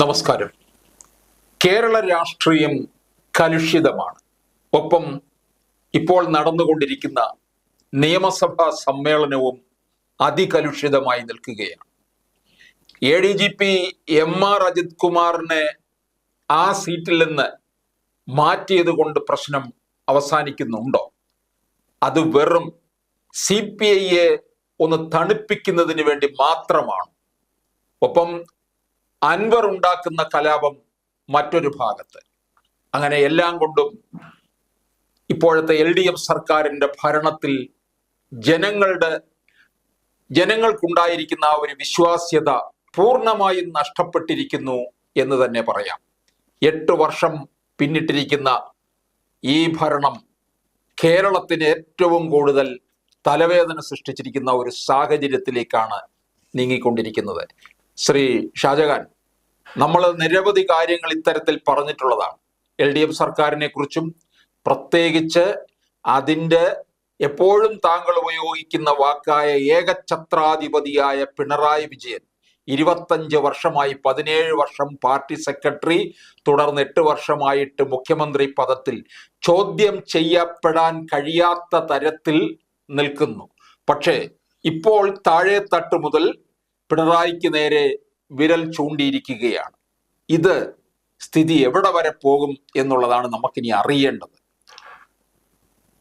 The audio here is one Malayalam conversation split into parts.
നമസ്കാരം. കേരള രാഷ്ട്രീയം കലുഷിതമാണ്. ഒപ്പം ഇപ്പോൾ നടന്നുകൊണ്ടിരിക്കുന്ന നിയമസഭാ സമ്മേളനവും അതികലുഷിതമായി നിൽക്കുകയാണ്. ADGP MR അജിത് കുമാറിനെ ആ സീറ്റിൽ നിന്ന് മാറ്റിയത് കൊണ്ട് പ്രശ്നം അവസാനിക്കുന്നുണ്ടോ? അത് വെറും CPIയെ ഒന്ന് തണുപ്പിക്കുന്നതിന് വേണ്ടി മാത്രമാണ്. ഒപ്പം അൻവർ ഉണ്ടാക്കുന്ന കലാപം മറ്റൊരു ഭാഗത്ത്. അങ്ങനെ എല്ലാം കൊണ്ടും ഇപ്പോഴത്തെ LDF സർക്കാരിന്റെ ഭരണത്തിൽ ജനങ്ങൾക്കുണ്ടായിരിക്കുന്ന ആ ഒരു വിശ്വാസ്യത പൂർണ്ണമായും നഷ്ടപ്പെട്ടിരിക്കുന്നു എന്ന് തന്നെ പറയാം. 8 വർഷം പിന്നിട്ടിരിക്കുന്ന ഈ ഭരണം കേരളത്തിന് ഏറ്റവും കൂടുതൽ തലവേദന സൃഷ്ടിച്ചിരിക്കുന്ന ഒരു സാഹചര്യത്തിലേക്കാണ് നീങ്ങിക്കൊണ്ടിരിക്കുന്നത്. ശ്രീ ഷാജഹാൻ, നമ്മൾ നിരവധി കാര്യങ്ങൾ ഇത്തരത്തിൽ പറഞ്ഞിട്ടുള്ളതാണ്. LDF സർക്കാരിനെ കുറിച്ചും പ്രത്യേകിച്ച് അതിൻ്റെ എപ്പോഴും താങ്കൾ ഉപയോഗിക്കുന്ന വാക്കായ ഏകഛത്രാധിപതിയായ പിണറായി വിജയൻ 25 വർഷമായി 17 വർഷം പാർട്ടി സെക്രട്ടറി, തുടർന്ന് 8 വർഷമായിട്ട് മുഖ്യമന്ത്രി പദത്തിൽ ചോദ്യം ചെയ്യപ്പെടാൻ കഴിയാത്ത തരത്തിൽ നിൽക്കുന്നു. പക്ഷേ ഇപ്പോൾ താഴെ തട്ട് മുതൽ പിണറായിക്ക് നേരെ വിരൽ ചൂണ്ടിയിരിക്കുകയാണ്. ഇത് സ്ഥിതി എവിടെ വരെ പോകും എന്നുള്ളതാണ് നമുക്കിനി അറിയേണ്ടത്.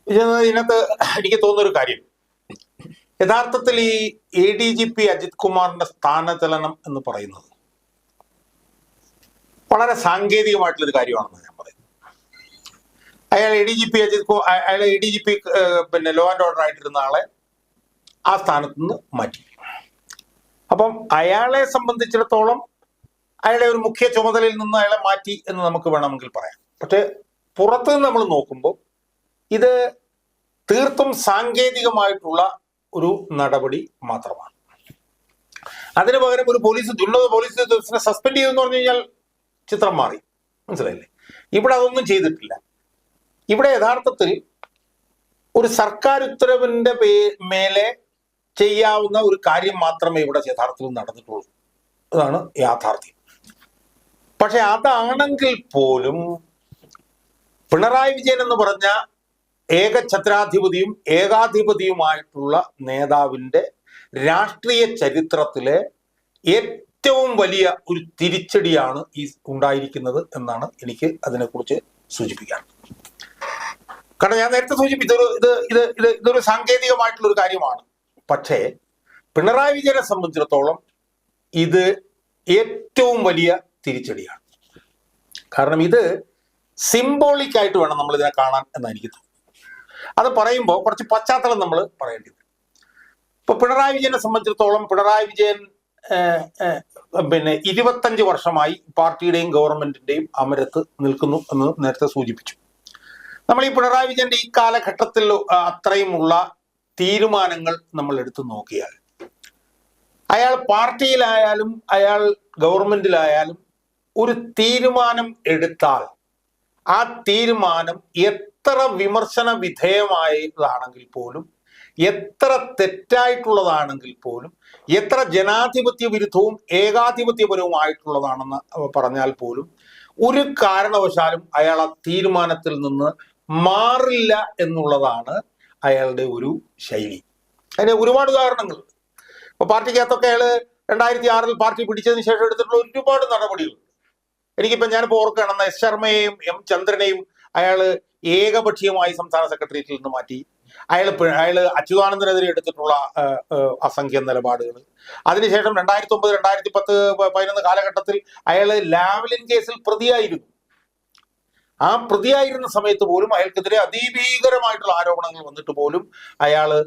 ഇതിനകത്ത് എനിക്ക് തോന്നുന്നൊരു കാര്യം, യഥാർത്ഥത്തിൽ ഈ ADGP അജിത് കുമാറിന്റെ സ്ഥാനചലനം എന്ന് പറയുന്നത് വളരെ സാങ്കേതികമായിട്ടുള്ളൊരു കാര്യമാണെന്ന് ഞാൻ പറയുന്നത്. അയാൾ ADGP പിന്നെ ലോ ആൻഡ് ഓർഡർ ആയിട്ടിരുന്ന ആളെ ആ സ്ഥാനത്ത് നിന്ന് മാറ്റി. അപ്പം അയാളെ സംബന്ധിച്ചിടത്തോളം അയാളെ ഒരു മുഖ്യ ചുമതലയിൽ നിന്ന് അയാളെ മാറ്റി എന്ന് നമുക്ക് വേണമെങ്കിൽ പറയാം. പക്ഷെ പുറത്ത് നിന്ന് നമ്മൾ നോക്കുമ്പോൾ ഇത് തീർത്തും സാങ്കേതികമായിട്ടുള്ള ഒരു നടപടി മാത്രമാണ്. അതിനു പകരം ഒരു ഉന്നത പോലീസ് ഉദ്യോഗസ്ഥനെ സസ്പെൻഡ് ചെയ്തെന്ന് പറഞ്ഞു കഴിഞ്ഞാൽ ചിത്രം മാറി. മനസ്സിലായില്ലേ? ഇവിടെ അതൊന്നും ചെയ്തിട്ടില്ല. ഇവിടെ യഥാർത്ഥത്തിൽ ഒരു സർക്കാർ ഉത്തരവിന്റെ മേലെ ചെയ്യാവുന്ന ഒരു കാര്യം മാത്രമേ ഇവിടെ യഥാർത്ഥത്തിൽ നടന്നിട്ടുള്ളൂ. അതാണ് യാഥാർത്ഥ്യം. പക്ഷെ അതാണെങ്കിൽ പോലും പിണറായി വിജയൻ എന്ന് പറഞ്ഞ ഏകഛത്രാധിപതിയും ഏകാധിപതിയുമായിട്ടുള്ള നേതാവിന്റെ രാഷ്ട്രീയ ചരിത്രത്തിലെ ഏറ്റവും വലിയ ഒരു തിരിച്ചടിയാണ് ഈ ഉണ്ടായിരിക്കുന്നത് എന്നാണ് എനിക്ക് അതിനെക്കുറിച്ച് സൂചിപ്പിക്കാൻ. കാരണം ഞാൻ നേരത്തെ സൂചിപ്പിച്ചു, ഇതൊരു സാങ്കേതികമായിട്ടുള്ള ഒരു കാര്യമാണ്. പക്ഷേ പിണറായി വിജയനെ സംബന്ധിച്ചിടത്തോളം ഇത് ഏറ്റവും വലിയ തിരിച്ചടിയാണ്. കാരണം ഇത് സിംബോളിക് ആയിട്ട് വേണം നമ്മൾ ഇതിനെ കാണാൻ എന്നാണ് എനിക്ക് തോന്നുന്നത്. അത് പറയുമ്പോൾ കുറച്ച് പശ്ചാത്തലം നമ്മൾ പറയേണ്ടത്. ഇപ്പൊ പിണറായി വിജയനെ സംബന്ധിച്ചിടത്തോളം പിണറായി വിജയൻ 25 വർഷമായി പാർട്ടിയുടെയും ഗവൺമെന്റിന്റെയും അമരത്ത് നിൽക്കുന്നു എന്ന് നേരത്തെ സൂചിപ്പിച്ചു. നമ്മൾ ഈ പിണറായി വിജയന്റെ ഈ കാലഘട്ടത്തിൽ അത്രയുമുള്ള തീരുമാനങ്ങൾ നമ്മൾ എടുത്തു നോക്കിയാൽ, അയാൾ പാർട്ടിയിലായാലും അയാൾ ഗവൺമെന്റിലായാലും ഒരു തീരുമാനം എടുത്താൽ ആ തീരുമാനം എത്ര വിമർശന വിധേയമായതാണെങ്കിൽ പോലും, എത്ര തെറ്റായിട്ടുള്ളതാണെങ്കിൽ പോലും, എത്ര ജനാധിപത്യ വിരുദ്ധവും ഏകാധിപത്യപരവുമായിട്ടുള്ളതാണെന്ന് പറഞ്ഞാൽ പോലും ഒരു കാരണവശാലും അയാൾ ആ തീരുമാനത്തിൽ നിന്ന് മാറില്ല എന്നുള്ളതാണ് അയാളുടെ ഒരു ശൈലി. അതിന് ഒരുപാട് ഉദാഹരണങ്ങൾ. ഇപ്പൊ പാർട്ടിക്കകത്തൊക്കെ അയാൾ 2006 പാർട്ടി പിടിച്ചതിന് ശേഷം എടുത്തിട്ടുള്ള ഒരുപാട് നടപടികൾ. ഞാനിപ്പോ ഓർക്കുകയാണെന്ന S ശർമ്മയെയും M ചന്ദ്രനെയും അയാള് ഏകപക്ഷീയമായി സംസ്ഥാന സെക്രട്ടേറിയറ്റിൽ നിന്ന് മാറ്റി. അയാള് അച്യുതാനന്ദനെതിരെ എടുത്തിട്ടുള്ള അസംഖ്യം നിലപാടുകൾ. അതിനുശേഷം 2009, 2010, 2011 കാലഘട്ടത്തിൽ അയാള് ലാവ്ലിൻ കേസിൽ പ്രതിയായിരുന്നു. ആ പ്രതിയായിരുന്ന സമയത്ത് പോലും അയാൾക്കെതിരെ അതിഭീകരമായിട്ടുള്ള ആരോപണങ്ങൾ വന്നിട്ട് പോലും അയാള്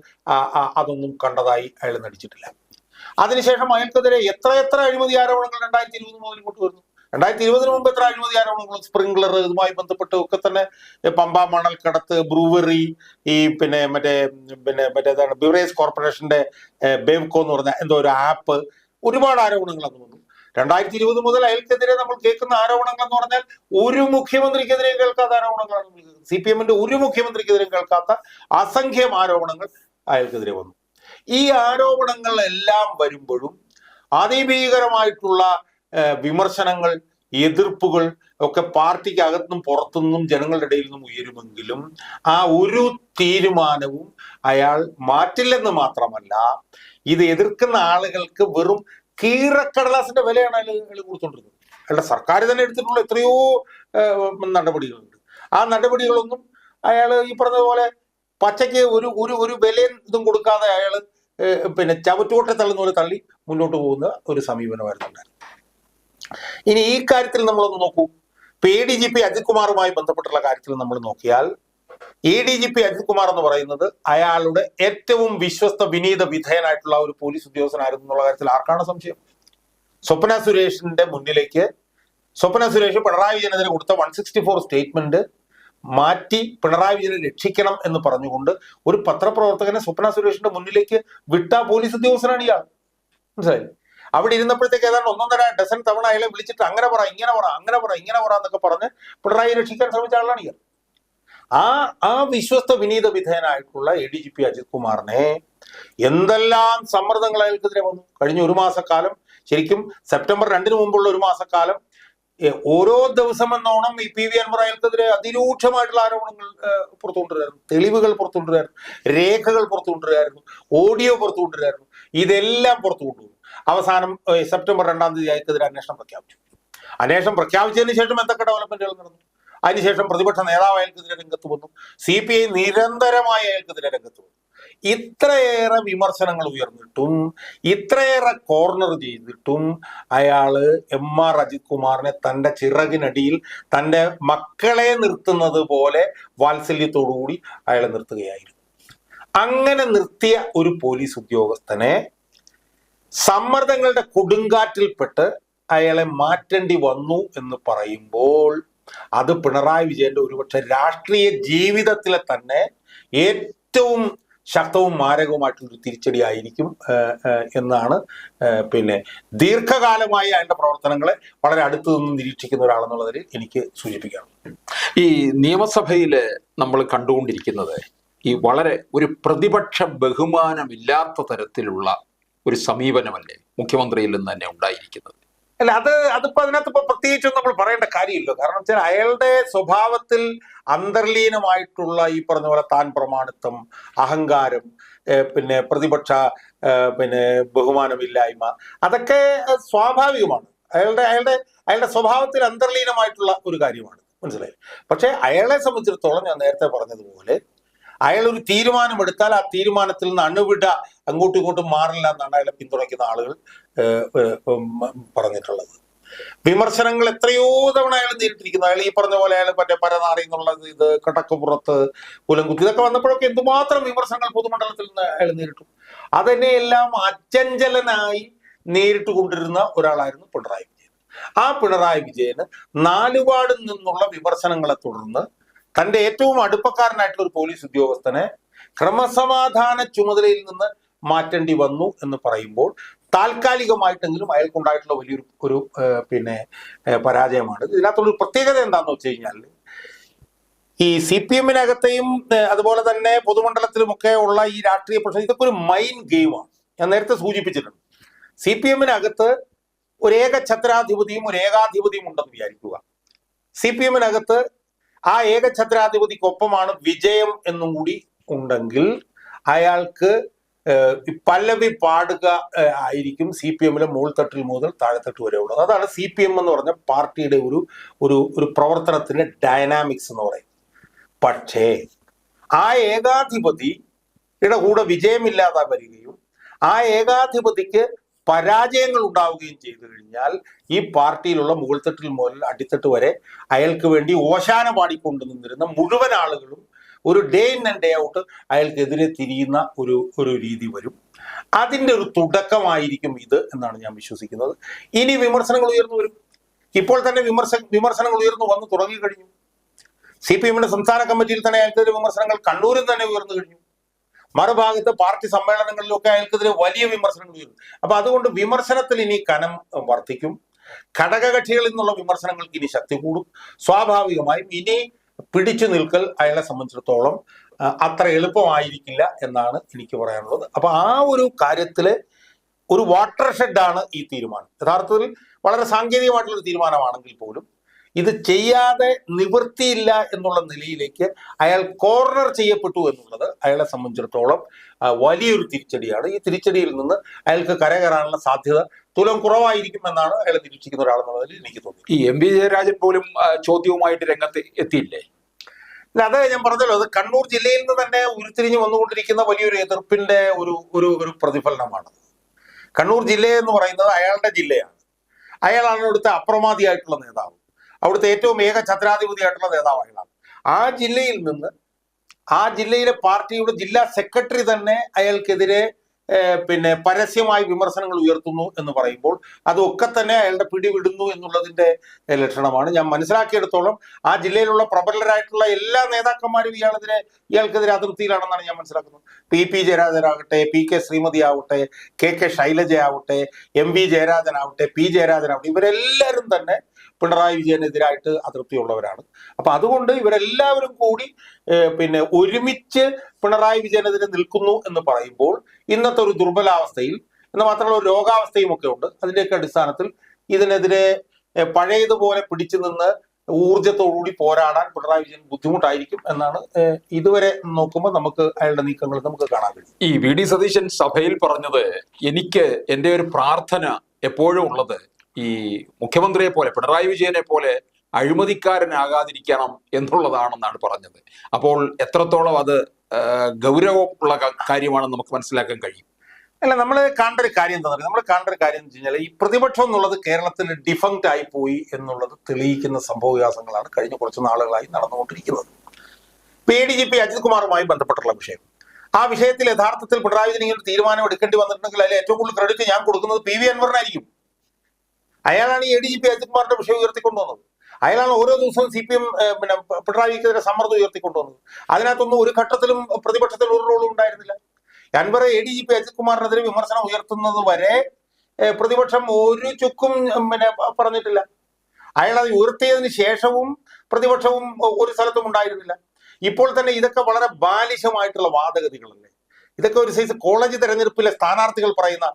അതൊന്നും കണ്ടതായി അയാൾ നടിച്ചിട്ടില്ല. അതിനുശേഷം അയാൾക്കെതിരെ എത്ര അഴിമതി ആരോപണങ്ങൾ 2020 മുതൽ ഇങ്ങോട്ട് വരുന്നു. 2020 മുമ്പ് എത്ര അഴിമതി ആരോപണങ്ങൾ, സ്പ്രിംഗ്ലർ, ഇതുമായി ബന്ധപ്പെട്ട് ഒക്കെ തന്നെ പമ്പ മണൽക്കടത്ത്, ബ്രൂവറി, ഈ മറ്റേതാണ് ബിവറേജ് കോർപ്പറേഷന്റെ ബേവ്കോ എന്ന് പറഞ്ഞ എന്തോ ഒരു ആപ്പ്, ഒരുപാട് ആരോപണങ്ങൾ അന്ന് വന്നു. 2020 മുതൽ അയാൾക്കെതിരെ നമ്മൾ കേൾക്കുന്ന ആരോപണങ്ങൾ എന്ന് പറഞ്ഞാൽ ഒരു മുഖ്യമന്ത്രിക്കെതിരെയും കേൾക്കാത്ത ആരോപണങ്ങളാണ്. CPM-ന്റെ ഒരു മുഖ്യമന്ത്രിക്കെതിരെയും കേൾക്കാത്ത അസംഖ്യം ആരോപണങ്ങൾ അയാൾക്കെതിരെ വന്നു. ഈ ആരോപണങ്ങൾ എല്ലാം വരുമ്പോഴും അതിഭീകരമായിട്ടുള്ള വിമർശനങ്ങൾ, എതിർപ്പുകൾ ഒക്കെ പാർട്ടിക്ക് അകത്തുനിന്നും പുറത്തുനിന്നും ജനങ്ങളുടെ ഇടയിൽ നിന്നും ഉയരുമെങ്കിലും ആ ഒരു തീരുമാനവും അയാൾ മാറ്റില്ലെന്ന് മാത്രമല്ല, ഇത് എതിർക്കുന്ന ആളുകൾക്ക് വെറും കീറക്കടലാസിന്റെ വിലയാണ് അയാൾ കൊടുത്തോണ്ടിരുന്നത്. അയാളുടെ സർക്കാർ തന്നെ എടുത്തിട്ടുള്ള എത്രയോ നടപടികളുണ്ട്. ആ നടപടികളൊന്നും അയാൾ ഈ പറഞ്ഞതുപോലെ പച്ചയ്ക്ക് ഒരു ഒരു ഒരു വിലയും ഇതും കൊടുക്കാതെ അയാൾ ചവറ്റുകൊട്ടെ തള്ളുന്ന പോലെ തള്ളി മുന്നോട്ട് പോകുന്ന ഒരു സമീപനമായിരുന്നു. ഇനി ഈ കാര്യത്തിൽ നമ്മളൊന്ന് നോക്കൂ. ഇപ്പൊ ADGP അജിത് കുമാറുമായി ബന്ധപ്പെട്ടുള്ള കാര്യത്തിൽ നമ്മൾ നോക്കിയാൽ, ADGP അജിത് കുമാർ എന്ന് പറയുന്നത് അയാളുടെ ഏറ്റവും വിശ്വസ്ത വിനീത വിധേയനായിട്ടുള്ള ഒരു പോലീസ് ഉദ്യോഗസ്ഥനായിരുന്നു എന്നുള്ള കാര്യത്തിൽ ആർക്കാണ് സംശയം? സ്വപ്ന സുരേഷിന്റെ മുന്നിലേക്ക് സ്വപ്ന സുരേഷ് പിണറായി വിജയനെതിരെ കൊടുത്ത 164 സ്റ്റേറ്റ്മെന്റ് മാറ്റി പിണറായി വിജയനെ രക്ഷിക്കണം എന്ന് പറഞ്ഞുകൊണ്ട് ഒരു പത്രപ്രവർത്തകനെ സ്വപ്ന സുരേഷിന്റെ മുന്നിലേക്ക് വിട്ട പോലീസ് ഉദ്യോഗസ്ഥനാണ് ഇയാൾ. മനസ്സിലായി? അവിടെ ഇരുന്നപ്പോഴത്തേക്ക് ഏതാണ്ട് 1.5 ഡസൻ തവണ അയാളെ വിളിച്ചിട്ട് അങ്ങനെ പറ, ഇങ്ങനെ പറ, അങ്ങനെ പറ, ഇങ്ങനെ പറ എന്നൊക്കെ പറഞ്ഞ് പിണറായി രക്ഷിക്കാൻ ശ്രമിച്ച ആളാണ് ഇയാൾ. ആ വിശ്വസ്ത വിനീത വിധേയനായിട്ടുള്ള ADGP അജിത് കുമാറിനെ എന്തെല്ലാം സമ്മർദ്ദങ്ങൾ അയാൾക്കെതിരെ വന്നു. കഴിഞ്ഞ ഒരു മാസക്കാലം, ശരിക്കും സെപ്റ്റംബർ 2 മുമ്പുള്ള ഒരു മാസക്കാലം, ഓരോ ദിവസം എന്നോണം ഈ PV അൻവർ അയാൾക്കെതിരെ അതിരൂക്ഷമായിട്ടുള്ള ആരോപണങ്ങൾ പുറത്തുകൊണ്ടുവരായിരുന്നു, തെളിവുകൾ പുറത്തുകൊണ്ടുവരായിരുന്നു, രേഖകൾ പുറത്തുകൊണ്ടുവരായിരുന്നു, ഓഡിയോ പുറത്തുകൊണ്ടുവരായിരുന്നു. ഇതെല്ലാം പുറത്തു കൊണ്ടുവന്നു. അവസാനം സെപ്റ്റംബർ 2-ാം തീയതി അയാൾക്കെതിരെ അന്വേഷണം പ്രഖ്യാപിച്ചു. അന്വേഷണം പ്രഖ്യാപിച്ചതിന് ശേഷം എന്തൊക്കെ ഡെവലപ്മെന്റുകൾ നടന്നു? അതിനുശേഷം പ്രതിപക്ഷ നേതാവ് അയാൾക്കെതിരെ രംഗത്ത് വന്നു. CPI നിരന്തരമായി അയാൾക്കെതിരെ രംഗത്ത് വന്നു. ഇത്രയേറെ വിമർശനങ്ങൾ ഉയർന്നിട്ടും ഇത്രയേറെ കോർണർ ചെയ്തിട്ടും അയാള് MR അജിത് കുമാറിനെ തന്റെ ചിറകിനടിയിൽ തന്റെ മക്കളെ നിർത്തുന്നത് പോലെ വാത്സല്യത്തോടുകൂടി അയാളെ നിർത്തുകയായിരുന്നു. അങ്ങനെ നിർത്തിയ ഒരു പോലീസ് ഉദ്യോഗസ്ഥനെ സമ്മർദ്ദങ്ങളുടെ കൊടുങ്കാറ്റിൽപ്പെട്ട് അയാളെ മാറ്റേണ്ടി വന്നു എന്ന് പറയുമ്പോൾ അത് പിണറായി വിജയന്റെ ഒരുപക്ഷെ രാഷ്ട്രീയ ജീവിതത്തിലെ തന്നെ ഏറ്റവും ശക്തവും മാരകവുമായിട്ടുള്ളൊരു തിരിച്ചടി ആയിരിക്കും എന്നാണ് ദീർഘകാലമായി അതിന്റെ പ്രവർത്തനങ്ങളെ വളരെ അടുത്തു നിന്ന് നിരീക്ഷിക്കുന്ന ഒരാളെന്നുള്ളതിൽ എനിക്ക് സൂചിപ്പിക്കാറുണ്ട്. ഈ നിയമസഭയിൽ നമ്മൾ കണ്ടുകൊണ്ടിരിക്കുന്നത് ഈ വളരെ ഒരു പ്രതിപക്ഷ ബഹുമാനമില്ലാത്ത തരത്തിലുള്ള ഒരു സമീപനമല്ലേ മുഖ്യമന്ത്രിയിൽ നിന്ന് തന്നെ ഉണ്ടായിരിക്കുന്നത്? അല്ല, അതിപ്പോ അതിനകത്ത് ഇപ്പൊ പ്രത്യേകിച്ചും നമ്മൾ പറയേണ്ട കാര്യമില്ല. കാരണം വെച്ചാൽ അയാളുടെ സ്വഭാവത്തിൽ അന്തർലീനമായിട്ടുള്ള ഈ പറഞ്ഞ പോലെ താൻ പ്രമാണിത്വം, അഹങ്കാരം, പ്രതിപക്ഷ ബഹുമാനമില്ലായ്മ, അതൊക്കെ സ്വാഭാവികമാണ്. അയാളുടെ സ്വഭാവത്തിൽ അന്തർലീനമായിട്ടുള്ള ഒരു കാര്യമാണ്. മനസ്സിലായി? പക്ഷെ അയാളെ സംബന്ധിച്ചിടത്തോളം ഞാൻ നേരത്തെ പറഞ്ഞതുപോലെ അയാൾ ഒരു തീരുമാനമെടുത്താൽ ആ തീരുമാനത്തിൽ നിന്ന് അണുവിട അങ്ങോട്ടും ഇങ്ങോട്ടും മാറില്ല എന്നാണ് അയാളെ പിന്തുണയ്ക്കുന്ന ആളുകൾ പറഞ്ഞിട്ടുള്ളത്. വിമർശനങ്ങൾ എത്രയോ തവണ അയാൾ നേരിട്ടിരിക്കുന്നു. അയാൾ ഈ പറഞ്ഞ പോലെ അയാൾ പരനാറി എന്നുള്ളത്, ഇത് കടക്കപ്പുറത്ത്, കുലംകുത്തി, ഇതൊക്കെ വന്നപ്പോഴൊക്കെ എന്തുമാത്രം വിമർശനങ്ങൾ പൊതുമണ്ഡലത്തിൽ നിന്ന് അയാൾ നേരിട്ടു. അതിനെയെല്ലാം അചഞ്ചലനായി നേരിട്ട് കൊണ്ടിരുന്ന ഒരാളായിരുന്നു പിണറായി വിജയൻ. ആ പിണറായി വിജയന് നാലുപാടിൽ നിന്നുള്ള വിമർശനങ്ങളെ തുടർന്ന് തന്റെ ഏറ്റവും അടുപ്പക്കാരനായിട്ടുള്ള ഒരു പോലീസ് ഉദ്യോഗസ്ഥനെ ക്രമസമാധാന ചുമതലയിൽ നിന്ന് മാറ്റേണ്ടി വന്നു എന്ന് പറയുമ്പോൾ താൽക്കാലികമായിട്ടെങ്കിലും അയാൾക്കുണ്ടായിട്ടുള്ള വലിയൊരു പരാജയമാണ്. ഇതിനകത്തുള്ളൊരു പ്രത്യേകത എന്താണെന്ന് വെച്ച് കഴിഞ്ഞാൽ, ഈ CPM-നകത്തെയും അതുപോലെ തന്നെ പൊതുമണ്ഡലത്തിലുമൊക്കെ ഉള്ള ഈ രാഷ്ട്രീയ പ്രശ്നം, ഇതൊക്കെ ഒരു മൈൻഡ് ഗെയിമാണ്. ഞാൻ നേരത്തെ സൂചിപ്പിച്ചിട്ടുണ്ട്. CPM-നകത്ത് ഒരു ഏകഛത്രാധിപതിയും ഒരു ഏകാധിപതിയും ഉണ്ടെന്ന് വിചാരിക്കുക. CPM-നകത്ത് ആ ഏകഛത്രാധിപതിക്കൊപ്പമാണ് വിജയം എന്നും കൂടി ഉണ്ടെങ്കിൽ അയാൾക്ക് പല്ലവി പാടുക ആയിരിക്കും CPM-ലെ മുകൾത്തട്ടിൽ മുതൽ താഴെത്തട്ട് വരെ ഉള്ളത്. അതാണ് CPM എന്ന് പറഞ്ഞ പാർട്ടിയുടെ ഒരു പ്രവർത്തനത്തിന്റെ ഡൈനാമിക്സ് എന്ന് പറയും. പക്ഷേ ആ ഏകാധിപതിയുടെ കൂടെ വിജയമില്ലാതെ വരികയും ആ ഏകാധിപതിക്ക് പരാജയങ്ങൾ ഉണ്ടാവുകയും ചെയ്തു കഴിഞ്ഞാൽ ഈ പാർട്ടിയിലുള്ള മുകൾത്തട്ടിൽ മുതൽ അടിത്തട്ട് വരെ അയാൾക്ക് വേണ്ടി ഓശാന പാടിക്കൊണ്ടു നിന്നിരുന്ന മുഴുവൻ ആളുകളും ഒരു day in and day out അയാൾക്കെതിരെ തിരിയുന്ന ഒരു രീതി വരും. അതിൻ്റെ ഒരു തുടക്കമായിരിക്കും ഇത് എന്നാണ് ഞാൻ വിശ്വസിക്കുന്നത്. ഇനി വിമർശനങ്ങൾ ഉയർന്നു വരും. ഇപ്പോൾ തന്നെ വിമർശനങ്ങൾ ഉയർന്നു വന്നു തുടങ്ങി കഴിഞ്ഞു. CPM-ന്റെ സംസ്ഥാന കമ്മിറ്റിയിൽ തന്നെ അയാൾക്കെതിരെ വിമർശനങ്ങൾ കണ്ണൂരിൽ തന്നെ ഉയർന്നു കഴിഞ്ഞു. മറുഭാഗത്ത് പാർട്ടി സമ്മേളനങ്ങളിലൊക്കെ അയാൾക്കെതിരെ വലിയ വിമർശനങ്ങൾ ഉയർന്നു. അപ്പൊ അതുകൊണ്ട് വിമർശനത്തിൽ ഇനി കനം വർദ്ധിക്കും. ഘടകകക്ഷികളിൽ നിന്നുള്ള വിമർശനങ്ങൾക്ക് ഇനി ശക്തി കൂടും. സ്വാഭാവികമായും ഇനി പിടിച്ചു നിൽക്കൽ അയാളെ സംബന്ധിച്ചിടത്തോളം അത്ര എളുപ്പമായിരിക്കില്ല എന്നാണ് എനിക്ക് പറയാനുള്ളത്. അപ്പൊ ആ ഒരു കാര്യത്തില് ഒരു വാട്ടർ ഷെഡാണ് ഈ തീരുമാനം. യഥാർത്ഥത്തിൽ വളരെ സാങ്കേതികമായിട്ടുള്ളൊരു തീരുമാനമാണെങ്കിൽ പോലും ഇത് ചെയ്യാതെ നിവൃത്തിയില്ല എന്നുള്ള നിലയിലേക്ക് അയാൾ കോർണർ ചെയ്യപ്പെട്ടു എന്നുള്ളത് അയാളെ സംബന്ധിച്ചിടത്തോളം വലിയൊരു തിരിച്ചടിയാണ്. ഈ തിരിച്ചടിയിൽ നിന്ന് അയാൾക്ക് കരകയറാനുള്ള സാധ്യത തുലം കുറവായിരിക്കും എന്നാണ് അയാളെ നിരീക്ഷിക്കുന്ന ഒരാളെന്നുള്ളതിൽ എനിക്ക് തോന്നി. ഈ എം വി ജയരാജൻ പോലും ചോദ്യവുമായിട്ട് രംഗത്ത് എത്തിയില്ലേ? അത് ഞാൻ പറഞ്ഞല്ലോ, അത് കണ്ണൂർ ജില്ലയിൽ നിന്ന് തന്നെ ഉരുത്തിരിഞ്ഞ് വന്നുകൊണ്ടിരിക്കുന്ന വലിയൊരു എതിർപ്പിന്റെ ഒരു പ്രതിഫലനമാണ്. കണ്ണൂർ ജില്ല എന്ന് പറയുന്നത് അയാളുടെ ജില്ലയാണ്. അയാളാണ് അവിടുത്തെ അപ്രമാദിയായിട്ടുള്ള നേതാവ്, അവിടുത്തെ ഏറ്റവും ഏകഛത്രാധിപതിയായിട്ടുള്ള നേതാവ് അയാളാണ്. ആ ജില്ലയിൽ നിന്ന് ആ ജില്ലയിലെ പാർട്ടിയുടെ ജില്ലാ സെക്രട്ടറി തന്നെ അയാൾക്കെതിരെ പരസ്യമായി വിമർശനങ്ങൾ ഉയർത്തുന്നു എന്ന് പറയുമ്പോൾ അതൊക്കെ തന്നെ അയാളുടെ പിടിവിടുന്നു എന്നുള്ളതിന്റെ ലക്ഷണമാണ്. ഞാൻ മനസ്സിലാക്കിയെടുത്തോളം ആ ജില്ലയിലുള്ള പ്രബലരായിട്ടുള്ള എല്ലാ നേതാക്കന്മാരും ഇയാൾക്കെതിരെ അതൃപ്തിയിലാണെന്നാണ് ഞാൻ മനസ്സിലാക്കുന്നത്. പി ജയരാജനാകട്ടെ, PK ശ്രീമതി ആവട്ടെ, KK ശൈലജ ആവട്ടെ, MV ജയരാജനാവട്ടെ, P ജയരാജനാവട്ടെ, ഇവരെല്ലാവരും തന്നെ പിണറായി വിജയനെതിരായിട്ട് അതൃപ്തിയുള്ളവരാണ്. അപ്പൊ അതുകൊണ്ട് ഇവരെല്ലാവരും കൂടി ഒരുമിച്ച് പിണറായി വിജയനെതിരെ നിൽക്കുന്നു എന്ന് പറയുമ്പോൾ ഇന്നത്തെ ഒരു ദുർബലാവസ്ഥയിൽ, എന്ന് മാത്രമല്ല ഒരു രോഗാവസ്ഥയും ഒക്കെ ഉണ്ട്. അതിന്റെയൊക്കെ അടിസ്ഥാനത്തിൽ ഇതിനെതിരെ പഴയതുപോലെ പിടിച്ചു നിന്ന് ഊർജത്തോടുകൂടി പോരാടാൻ പിണറായി വിജയൻ ബുദ്ധിമുട്ടായിരിക്കും എന്നാണ് ഇതുവരെ നോക്കുമ്പോൾ നമുക്ക് അയാളുടെ നീക്കങ്ങൾ നമുക്ക് കാണാൻ കഴിയും. ഈ VD സതീശൻ സഭയിൽ പറഞ്ഞത്, എനിക്ക് എൻ്റെ ഒരു പ്രാർത്ഥന എപ്പോഴും ഉള്ളത് ഈ മുഖ്യമന്ത്രിയെ പോലെ, പിണറായി വിജയനെ പോലെ അഴിമതിക്കാരനാകാതിരിക്കണം എന്നുള്ളതാണെന്നാണ് പറഞ്ഞത്. അപ്പോൾ എത്രത്തോളം അത് ഗൗരവമുള്ള കാര്യമാണെന്ന് നമുക്ക് മനസ്സിലാക്കാൻ കഴിയും. അല്ല, നമ്മൾ കാണേണ്ട ഒരു കാര്യം എന്താ പറയുക, നമ്മൾ കാണേണ്ട ഒരു കാര്യം എന്ന് വെച്ച് കഴിഞ്ഞാൽ ഈ പ്രതിപക്ഷം എന്നുള്ളത് കേരളത്തിൽ ഡിഫങ്ക്റ്റ് ആയി പോയി എന്നുള്ളത് തെളിയിക്കുന്ന സംഭവവികാസങ്ങളാണ് കഴിഞ്ഞ കുറച്ച് നാളുകളായി നടന്നുകൊണ്ടിരിക്കുന്നത്. ADGP അജിത് കുമാറുമായി ബന്ധപ്പെട്ടുള്ള വിഷയം, ആ വിഷയത്തിൽ യഥാർത്ഥത്തിൽ പിണറായി വിജയൻ ഇങ്ങനെ തീരുമാനം എടുക്കേണ്ടി വന്നിട്ടുണ്ടെങ്കിൽ അതിൽ ഏറ്റവും കൂടുതൽ ക്രെഡിറ്റ് ഞാൻ കൊടുക്കുന്നത് PV അൻവറിനായിരിക്കും. അയാളാണ് ഈ ADGP അജിത് കുമാറിന്റെ വിഷയം ഉയർത്തിക്കൊണ്ടുവന്നത്. അയാളാണ് ഓരോ ദിവസവും CPM പിണറായിക്കെതിരെ സമ്മർദ്ദം ഉയർത്തിക്കൊണ്ടുവന്നത്. അതിനകത്തൊന്നും ഒരു ഘട്ടത്തിലും പ്രതിപക്ഷത്തിൽ ഒരു റോളും ഉണ്ടായിരുന്നില്ല. അൻവർ ADGP അജിത് കുമാറിനെതിരെ വിമർശനം ഉയർത്തുന്നത് വരെ പ്രതിപക്ഷം ഒരു ചുക്കും പറഞ്ഞിട്ടില്ല. അയാൾ അത് ഉയർത്തിയതിന് ശേഷവും പ്രതിപക്ഷവും ഒരു സ്ഥലത്തും ഉണ്ടായിരുന്നില്ല. ഇപ്പോൾ തന്നെ ഇതൊക്കെ വളരെ ബാലിശമായിട്ടുള്ള വാദഗതികളല്ലേ, ഇതൊക്കെ ഒരു സൈസ് കോളേജ് തെരഞ്ഞെടുപ്പിലെ സ്ഥാനാർത്ഥികൾ പറയുന്ന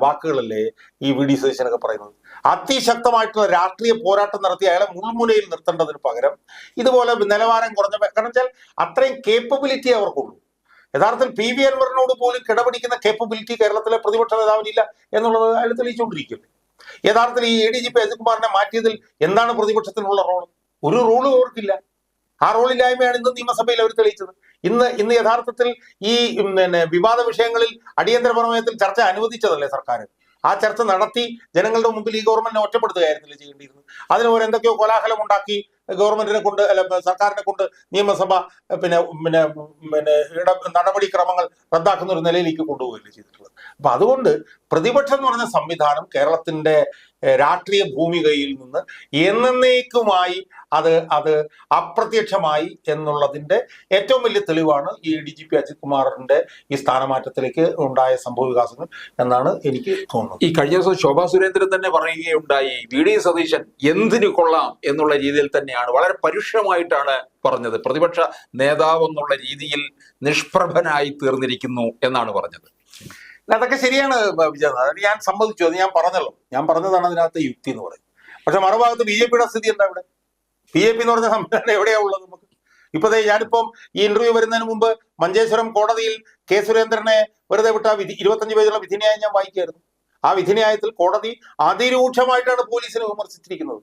വാക്കുകളല്ലേ ഈ VD സതീശനൊക്കെ പറയുന്നത്. അതിശക്തമായിട്ടുള്ള രാഷ്ട്രീയ പോരാട്ടം നടത്തി അയാളെ മുൾമുനയിൽ നിർത്തേണ്ടതിന് പകരം ഇതുപോലെ നിലവാരം കുറഞ്ഞ, കാരണം വെച്ചാൽ അത്രയും കേപ്പബിലിറ്റി അവർക്കുള്ളൂ. യഥാർത്ഥത്തിൽ PV അൻവറിനോട് പോലും കിടപിടിക്കുന്ന കേപ്പബിലിറ്റി കേരളത്തിലെ പ്രതിപക്ഷ നേതാവിനില്ല എന്നുള്ളത് അയാൾ തെളിയിച്ചുകൊണ്ടിരിക്കുന്നു. യഥാർത്ഥത്തിൽ ഈ ADGP അജിത് കുമാറിനെ മാറ്റിയതിൽ എന്താണ് പ്രതിപക്ഷത്തിനുള്ള റോള്? ഒരു റോളും അവർക്കില്ല. ആ റോളില്ലായ്മയാണ് ഇന്ന് നിയമസഭയിൽ അവർ തെളിയിച്ചത്. ഇന്ന് യഥാർത്ഥത്തിൽ ഈ വിവാദ വിഷയങ്ങളിൽ അടിയന്തര പ്രമേയത്തിൽ ചർച്ച അനുവദിച്ചതല്ലേ സർക്കാർ? ആ ചർച്ച നടത്തി ജനങ്ങളുടെ മുമ്പിൽ ഈ ഗവൺമെന്റിനെ ഒറ്റപ്പെടുത്തുകയായിരുന്നില്ല ചെയ്യേണ്ടിയിരുന്നത്. അതിന് ഒരു എന്തൊക്കെയോ കോലാഹലം ഉണ്ടാക്കി ഗവൺമെന്റിനെ കൊണ്ട് സർക്കാരിനെ കൊണ്ട് നിയമസഭ നടപടിക്രമങ്ങൾ റദ്ദാക്കുന്ന ഒരു നിലയിലേക്ക് കൊണ്ടുപോവുകയല്ലേ ചെയ്തിട്ടുള്ളത്. അപ്പൊ അതുകൊണ്ട് പ്രതിപക്ഷം എന്ന് പറഞ്ഞ സംവിധാനം കേരളത്തിന്റെ രാഷ്ട്രീയ ഭൂമികയിൽ നിന്ന് എന്നേക്കുമായി അത് അപ്രത്യക്ഷമായി എന്നുള്ളതിന്റെ ഏറ്റവും വലിയ തെളിവാണ് ഈ ADGP അജിത് കുമാറിന്റെ ഈ സ്ഥാനമാറ്റത്തിലേക്ക് ഉണ്ടായ സംഭവ വികാസങ്ങൾ എന്നാണ് എനിക്ക് തോന്നുന്നത്. ഈ കഴിഞ്ഞ ദിവസം ശോഭാ സുരേന്ദ്രൻ തന്നെ പറയുകയുണ്ടായി, VD സതീശൻ എന്തിനു കൊള്ളാം എന്നുള്ള രീതിയിൽ തന്നെയാണ്, വളരെ പരുഷമായിട്ടാണ് പറഞ്ഞത്. പ്രതിപക്ഷ നേതാവ് എന്നുള്ള രീതിയിൽ നിഷ്പ്രഭനായി തീർന്നിരിക്കുന്നു എന്നാണ് പറഞ്ഞത്. അതൊക്കെ ശരിയാണ് വിജയനാഥ്, അത് ഞാൻ സമ്മതിച്ചു, അത് ഞാൻ പറഞ്ഞല്ലോ, ഞാൻ പറഞ്ഞതാണ് അതിനകത്ത് യുക്തി എന്ന് പറയും. പക്ഷെ മറുഭാഗത്ത് BJPയുടെ സ്ഥിതി എന്താ? ഇവിടെ BJP എന്ന് പറഞ്ഞ സംവിധാനം എവിടെയാ ഉള്ളത് നമുക്ക്? ഞാനിപ്പം ഈ ഇന്റർവ്യൂ വരുന്നതിന് മുമ്പ് മഞ്ചേശ്വരം കോടതിയിൽ K സുരേന്ദ്രനെ വെറുതെ വിട്ട 25 പേജുള്ള വിധിന്യായം ഞാൻ വായിക്കായിരുന്നു. ആ വിധിന്യായത്തിൽ കോടതി അതിരൂക്ഷമായിട്ടാണ് പോലീസിനെ വിമർശിച്ചിരിക്കുന്നത്.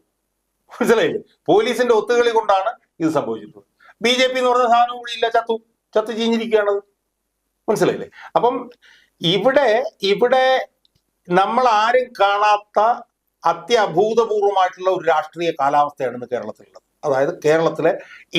മനസ്സിലായില്ലേ? പോലീസിന്റെ ഒത്തുകളി കൊണ്ടാണ് ഇത് സംഭവിച്ചിട്ടുള്ളത്. BJP എന്ന് പറഞ്ഞ സാധനം കൂടി ഇല്ല, ചത്തു ചീഞ്ഞിരിക്കുകയാണത്. മനസ്സിലായില്ലേ? അപ്പം ഇവിടെ നമ്മൾ ആരും കാണാത്ത അത്യഭൂതപൂർവമായിട്ടുള്ള ഒരു രാഷ്ട്രീയ കാലാവസ്ഥയാണ് ഇന്ന് കേരളത്തിലുള്ളത്. അതായത് കേരളത്തിലെ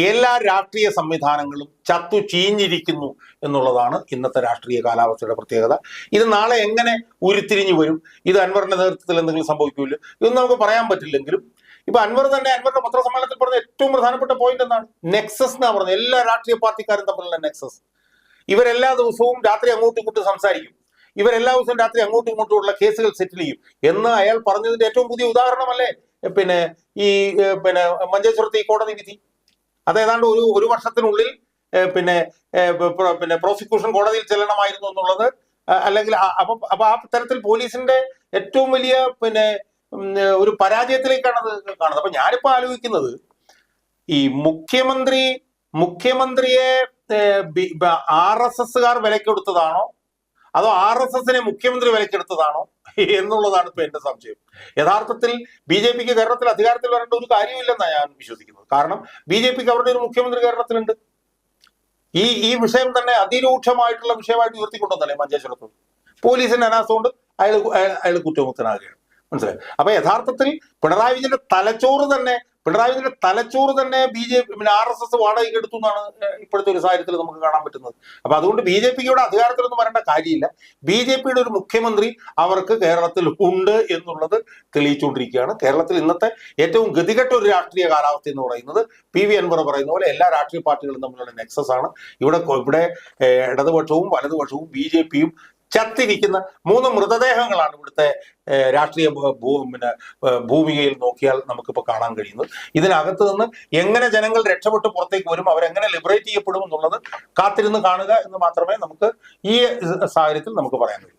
എല്ലാ രാഷ്ട്രീയ സംവിധാനങ്ങളും ചത്തു ചീഞ്ഞിരിക്കുന്നു എന്നുള്ളതാണ് ഇന്നത്തെ രാഷ്ട്രീയ കാലാവസ്ഥയുടെ പ്രത്യേകത. ഇത് നാളെ എങ്ങനെ ഉരുത്തിരിഞ്ഞു വരും, ഇത് അൻവറിന്റെ നേതൃത്വത്തിൽ എന്തെങ്കിലും സംഭവിക്കൂല, ഇതൊന്നും നമുക്ക് പറയാൻ പറ്റില്ലെങ്കിലും ഇപ്പൊ അൻവറിന്റെ പത്രസമ്മേളനത്തിൽ പറഞ്ഞ ഏറ്റവും പ്രധാനപ്പെട്ട പോയിന്റ് എന്താണ്? നെക്സസ് എന്നാ പറഞ്ഞത്. എല്ലാ രാഷ്ട്രീയ പാർട്ടിക്കാരും തമ്മിലുള്ള നെക്സസ്. ഇവരെല്ലാ ദിവസവും രാത്രി അങ്ങോട്ടും ഇങ്ങോട്ടും സംസാരിക്കും, ഇവരെല്ലാ ദിവസവും രാത്രി അങ്ങോട്ടും ഇങ്ങോട്ടുമുള്ള കേസുകൾ സെറ്റിൽ ചെയ്യും എന്ന് അയാൾ പറഞ്ഞതിന്റെ ഏറ്റവും പുതിയ ഉദാഹരണമല്ലേ ഈ മഞ്ചേശ്വരത്തെ ഈ കോടതി വിധി. അത് ഏതാണ്ട് ഒരു വർഷത്തിനുള്ളിൽ പ്രോസിക്യൂഷൻ കോടതിയിൽ ചെല്ലണമായിരുന്നു എന്നുള്ളത്, അല്ലെങ്കിൽ അപ്പൊ ആ തരത്തിൽ പോലീസിന്റെ ഏറ്റവും വലിയ ഒരു പരാജയത്തിലേക്കാണ് അത് കാണുന്നത്. അപ്പൊ ഞാനിപ്പോ ആലോചിക്കുന്നത് ഈ മുഖ്യമന്ത്രിയെ RSSകാർ വിലക്കെടുത്തതാണോ അതോ RSSനെ മുഖ്യമന്ത്രി വിലക്കെടുത്തതാണോ എന്നുള്ളതാണ് ഇപ്പൊ എന്റെ സംശയം. യഥാർത്ഥത്തിൽ BJPക്ക് കേരളത്തിൽ അധികാരത്തിൽ വരേണ്ട ഒരു കാര്യമില്ലെന്നാണ് ഞാൻ വിശ്വസിക്കുന്നത്. കാരണം BJPക്ക് അവരുടെ ഒരു മുഖ്യമന്ത്രി കേരളത്തിലുണ്ട്. ഈ വിഷയം തന്നെ അതിരൂക്ഷമായിട്ടുള്ള വിഷയമായിട്ട് ഉയർത്തിക്കൊണ്ടുവന്നല്ലേ മഞ്ചേശ്വരത്ത്. പോലീസിന്റെ അനാസമുണ്ട്, അയാൾ കുറ്റമുക്തനാകുകയാണ്. മനസ്സിലായി. അപ്പൊ യഥാർത്ഥത്തിൽ പിണറായി വിജയന്റെ തലച്ചോറ് തന്നെ BJP RSS വാടകയ്ക്ക് എടുത്തു എന്നാണ് ഇപ്പോഴത്തെ ഒരു സാഹചര്യത്തിൽ നമുക്ക് കാണാൻ പറ്റുന്നത്. അപ്പൊ അതുകൊണ്ട് BJPക്ക് ഇവിടെ അധികാരത്തിലൊന്നും വരേണ്ട കാര്യമില്ല. BJPയുടെ ഒരു മുഖ്യമന്ത്രി അവർക്ക് കേരളത്തിൽ ഉണ്ട് എന്നുള്ളത് തെളിയിച്ചുകൊണ്ടിരിക്കുകയാണ്. കേരളത്തിൽ ഇന്നത്തെ ഏറ്റവും ഗതികെട്ട ഒരു രാഷ്ട്രീയ കാലാവസ്ഥ എന്ന് പറയുന്നത് PV അൻവർ പറയുന്ന പോലെ എല്ലാ രാഷ്ട്രീയ പാർട്ടികളും തമ്മിലുള്ള നെക്സസ് ആണ്. ഇവിടെ ഇടതുപക്ഷവും വലതുപക്ഷവും BJPയും ചത്തിരിക്കുന്ന 3 മൃതദേഹങ്ങളാണ് ഇവിടുത്തെ രാഷ്ട്രീയ ഭൂമികയിൽ നോക്കിയാൽ നമുക്കിപ്പോൾ കാണാൻ കഴിയുന്നത്. ഇതിനകത്ത് നിന്ന് എങ്ങനെ ജനങ്ങൾ രക്ഷപ്പെട്ട് പുറത്തേക്ക് വരും, അവരെങ്ങനെ ലിബറേറ്റ് ചെയ്യപ്പെടും എന്നുള്ളത് കാത്തിരുന്ന് കാണുക എന്ന് മാത്രമേ നമുക്ക് ഈ സാഹചര്യത്തിൽ നമുക്ക് പറയാൻ കഴിയൂ.